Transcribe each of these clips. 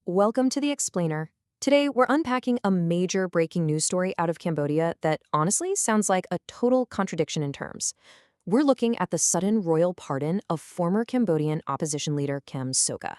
Welcome to The Explainer. Today, we're unpacking a major breaking news story out of Cambodia that honestly sounds like a total contradiction in terms. We're looking at the sudden royal pardon of former Cambodian opposition leader Kem Sokha.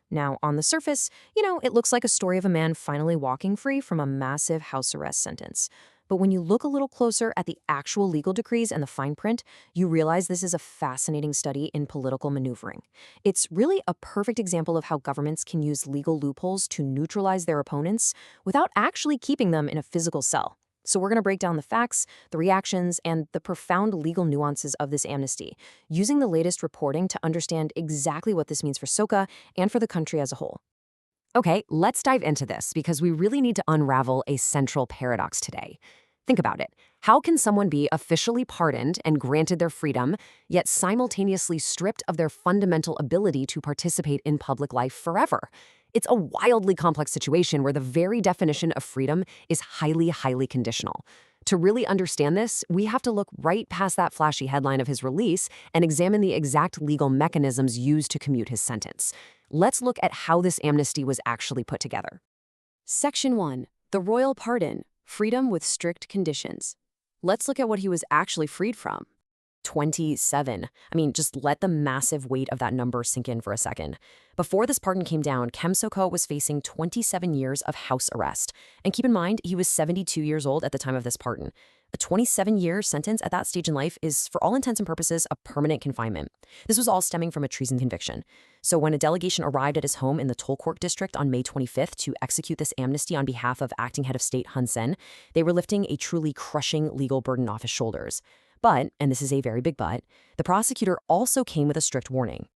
Now, on the surface, it looks like a story of a man finally walking free from a massive house arrest sentence. But when you look a little closer at the actual legal decrees and the fine print, you realize this is a fascinating study in political maneuvering. It's really a perfect example of how governments can use legal loopholes to neutralize their opponents without actually keeping them in a physical cell. So we're going to break down the facts, the reactions, and the profound legal nuances of this amnesty, using the latest reporting to understand exactly what this means for Sokha and for the country as a whole. Okay, let's dive into this because we really need to unravel a central paradox today. Think about it. How can someone be officially pardoned and granted their freedom, yet simultaneously stripped of their fundamental ability to participate in public life forever? It's a wildly complex situation where the very definition of freedom is highly conditional. To really understand this, we have to look right past that flashy headline of his release and examine the exact legal mechanisms used to commute his sentence. Let's look at how this amnesty was actually put together. Section 1. The Royal Pardon. Freedom with strict conditions. Let's look at what he was actually freed from. 27. Just let the massive weight of that number sink in for a second. Before this pardon came down, Kem Sokha was facing 27 years of house arrest. And keep in mind, he was 72 years old at the time of this pardon. A 27-year sentence at that stage in life is, for all intents and purposes, a permanent confinement. This was all stemming from a treason conviction. So when a delegation arrived at his home in the Tolkort district on May 25th to execute this amnesty on behalf of acting head of state Hun Sen, they were lifting a truly crushing legal burden off his shoulders. But, and this is a very big but, the prosecutor also came with a strict warning.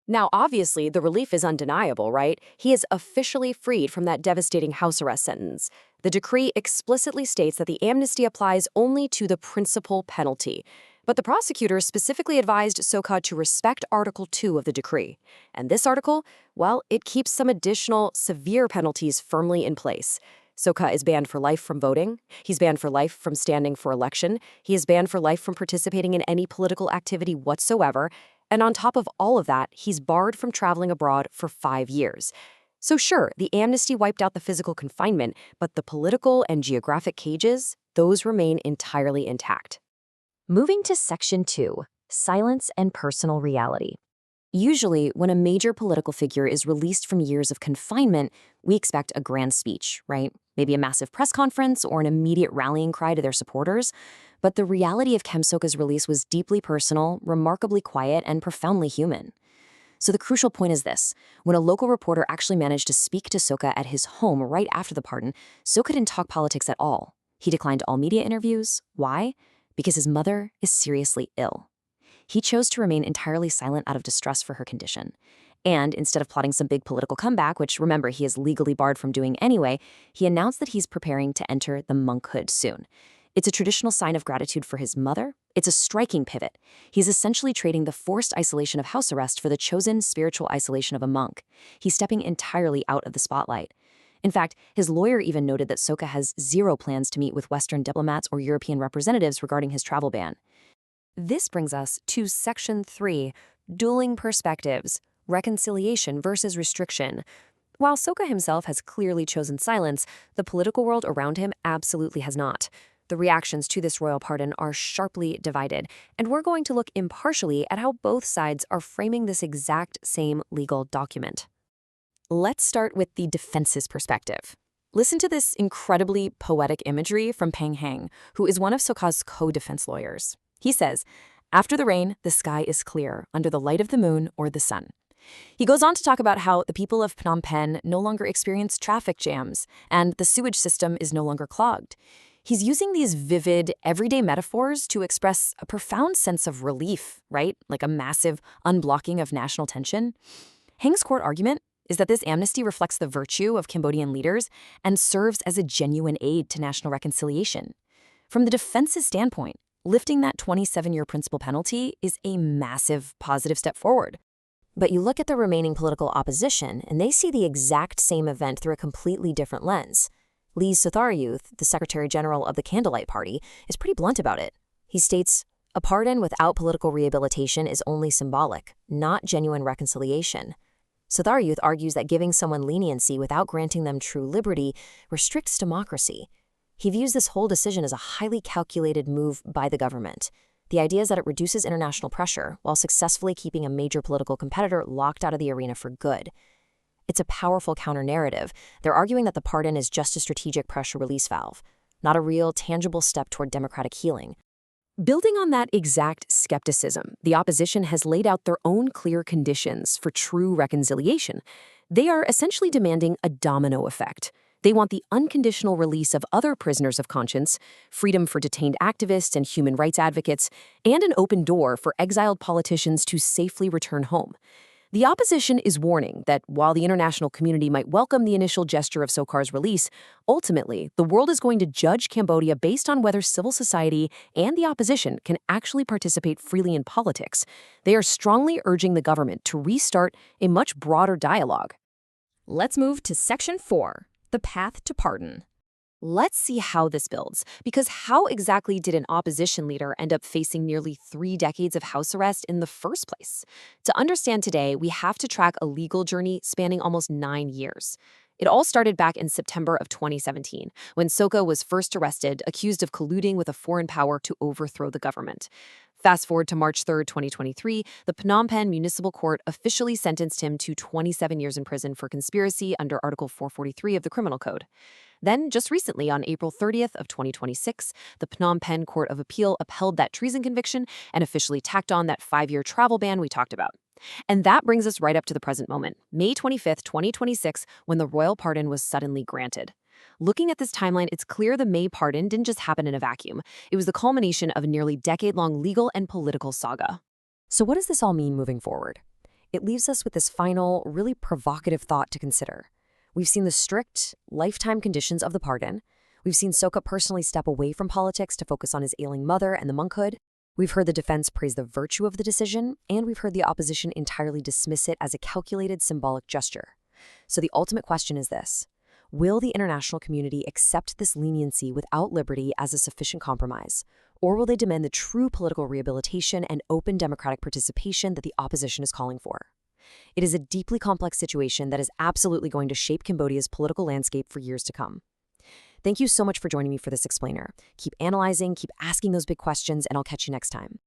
Now, obviously, the relief is undeniable, right? He is officially freed from that devastating house arrest sentence. The decree explicitly states that the amnesty applies only to the principal penalty. But the prosecutor specifically advised Sokha to respect Article 2 of the decree. And this article, well, it keeps some additional severe penalties firmly in place. Sokha is banned for life from voting. He's banned for life from standing for election. He is banned for life from participating in any political activity whatsoever. And on top of all of that, he's barred from traveling abroad for 5 years. So sure, the amnesty wiped out the physical confinement, but the political and geographic cages, those remain entirely intact. Moving to Section 2, Silence and Personal Reality. Usually, when a major political figure is released from years of confinement, we expect a grand speech, right? Maybe a massive press conference or an immediate rallying cry to their supporters. But the reality of Kem Sokha's release was deeply personal, remarkably quiet, and profoundly human. So the crucial point is this. When a local reporter actually managed to speak to Sokha at his home right after the pardon, Sokha didn't talk politics at all. He declined all media interviews. Why? Because his mother is seriously ill. He chose to remain entirely silent out of distress for her condition. And instead of plotting some big political comeback, which remember he is legally barred from doing anyway, he announced that he's preparing to enter the monkhood soon. It's a traditional sign of gratitude for his mother. It's a striking pivot. He's essentially trading the forced isolation of house arrest for the chosen spiritual isolation of a monk. He's stepping entirely out of the spotlight. In fact, his lawyer even noted that Sokha has zero plans to meet with Western diplomats or European representatives regarding his travel ban. This brings us to Section 3, Dueling Perspectives, Reconciliation versus Restriction. While Sokha himself has clearly chosen silence, the political world around him absolutely has not. The reactions to this royal pardon are sharply divided, and we're going to look impartially at how both sides are framing this exact same legal document. Let's start with the defense's perspective. Listen to this incredibly poetic imagery from Peng Hang, who is one of Sokha's co-defense lawyers. He says, "After the rain, the sky is clear, under the light of the moon or the sun." He goes on to talk about how the people of Phnom Penh no longer experience traffic jams, and the sewage system is no longer clogged. He's using these vivid, everyday metaphors to express a profound sense of relief, right? Like a massive unblocking of national tension. Hang's court argument is that this amnesty reflects the virtue of Cambodian leaders and serves as a genuine aid to national reconciliation. From the defense's standpoint, lifting that 27-year principal penalty is a massive positive step forward. But you look at the remaining political opposition, and they see the exact same event through a completely different lens. Lee Sotharyuth, the Secretary General of the Candlelight Party, is pretty blunt about it. He states, "A pardon without political rehabilitation is only symbolic, not genuine reconciliation." Youth argues that giving someone leniency without granting them true liberty restricts democracy. He views this whole decision as a highly calculated move by the government. The idea is that it reduces international pressure while successfully keeping a major political competitor locked out of the arena for good. It's a powerful counter-narrative. They're arguing that the pardon is just a strategic pressure release valve, not a real, tangible step toward democratic healing. Building on that exact skepticism, the opposition has laid out their own clear conditions for true reconciliation. They are essentially demanding a domino effect. They want the unconditional release of other prisoners of conscience, freedom for detained activists and human rights advocates, and an open door for exiled politicians to safely return home. The opposition is warning that while the international community might welcome the initial gesture of Sokha's release, ultimately, the world is going to judge Cambodia based on whether civil society and the opposition can actually participate freely in politics. They are strongly urging the government to restart a much broader dialogue. Let's move to Section 4, the path to pardon. Let's see how this builds, because how exactly did an opposition leader end up facing nearly 3 decades of house arrest in the first place? To understand today, we have to track a legal journey spanning almost 9 years. It all started back in September of 2017, when Sokha was first arrested, accused of colluding with a foreign power to overthrow the government. Fast forward to March 3, 2023, the Phnom Penh Municipal Court officially sentenced him to 27 years in prison for conspiracy under Article 443 of the Criminal Code. Then, just recently, on April 30th of 2026, the Phnom Penh Court of Appeal upheld that treason conviction and officially tacked on that 5-year travel ban we talked about. And that brings us right up to the present moment, May 25th, 2026, when the royal pardon was suddenly granted. Looking at this timeline, it's clear the May pardon didn't just happen in a vacuum. It was the culmination of a nearly decade-long legal and political saga. So what does this all mean moving forward? It leaves us with this final, really provocative thought to consider. We've seen the strict, lifetime conditions of the pardon. We've seen Sokha personally step away from politics to focus on his ailing mother and the monkhood. We've heard the defense praise the virtue of the decision, and we've heard the opposition entirely dismiss it as a calculated symbolic gesture. So the ultimate question is this: will the international community accept this leniency without liberty as a sufficient compromise? Or will they demand the true political rehabilitation and open democratic participation that the opposition is calling for? It is a deeply complex situation that is absolutely going to shape Cambodia's political landscape for years to come. Thank you so much for joining me for this explainer. Keep analyzing, keep asking those big questions, and I'll catch you next time.